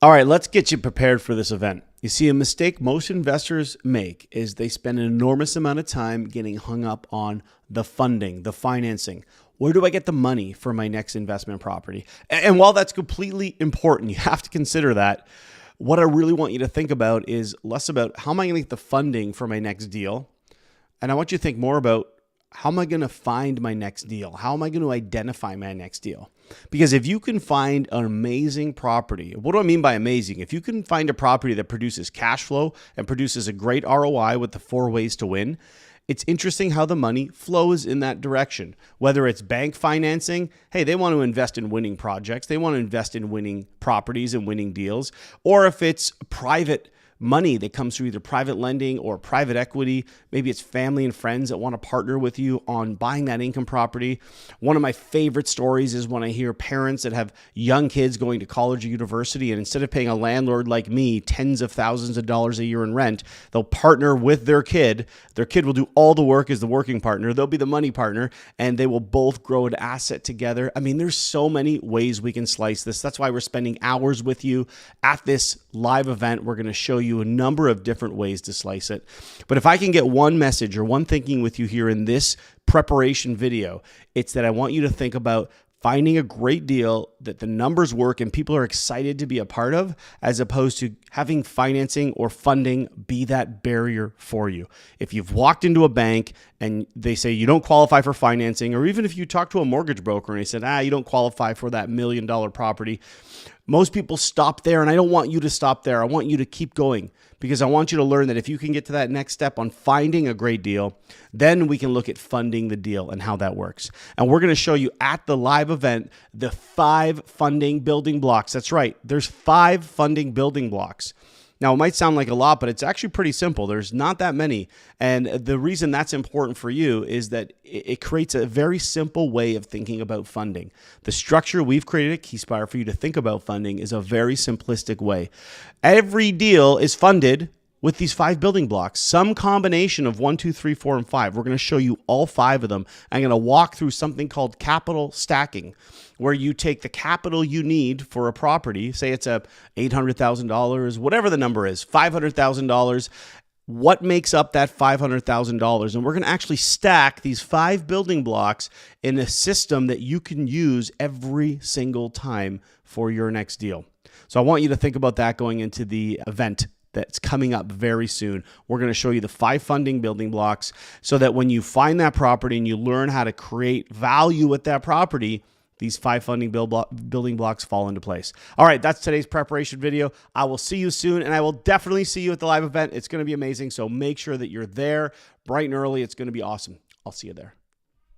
All right, let's get you prepared for this event. You see, a mistake most investors make is they spend an enormous amount of time getting hung up on the funding, the financing. Where do I get the money for my next investment property? And while that's completely important, you have to consider that. What I really want you to think about is less about how am I going to get the funding for my next deal? And I want you to think more about how am I going to find my next deal? How am I going to identify my next deal? Because if you can find an amazing property, what do I mean by amazing? If you can find a property that produces cash flow and produces a great ROI with the 4 ways to win, it's interesting how the money flows in that direction. Whether it's bank financing, hey, they want to invest in winning projects. They want to invest in winning properties and winning deals. Or if it's private money that comes through either private lending or private equity, maybe it's family and friends that want to partner with you on buying that income property. One of my favorite stories is when I hear parents that have young kids going to college or university, and instead of paying a landlord like me tens of thousands of dollars a year in rent, they'll partner with their kid. Their kid will do all the work as the working partner. They'll be the money partner, and they will both grow an asset together. I mean, there's so many ways we can slice this. That's why we're spending hours with you at this live event. We're going to show you a number of different ways to slice it. But if I can get one message or one thinking with you here in this preparation video, it's that I want you to think about finding a great deal that the numbers work and people are excited to be a part of, as opposed to having financing or funding be that barrier for you. If you've walked into a bank and they say you don't qualify for financing, or even if you talk to a mortgage broker and they said, you don't qualify for that $1 million property, most people stop there, and I don't want you to stop there. I want you to keep going, because I want you to learn that if you can get to that next step on finding a great deal, then we can look at funding the deal and how that works. And we're going to show you at the live event the 5 funding building blocks. That's right. There's 5 funding building blocks. Now, it might sound like a lot, but it's actually pretty simple. There's not that many. And the reason that's important for you is that it creates a very simple way of thinking about funding. The structure we've created at Keyspire for you to think about funding is a very simplistic way. Every deal is funded with these 5 building blocks, some combination of 1, 2, 3, 4, and 5. We're going to show you all 5 of them. I'm going to walk through something called capital stacking, where you take the capital you need for a property, say it's a $800,000, whatever the number is, $500,000. What makes up that $500,000? And we're going to actually stack these 5 building blocks in a system that you can use every single time for your next deal. So I want you to think about that going into the event that's coming up very soon. We're going to show you the 5 funding building blocks so that when you find that property and you learn how to create value with that property, these 5 funding building blocks fall into place. All right, that's today's preparation video. I will see you soon, and I will definitely see you at the live event. It's going to be amazing, so make sure that you're there bright and early. It's going to be awesome. I'll see you there.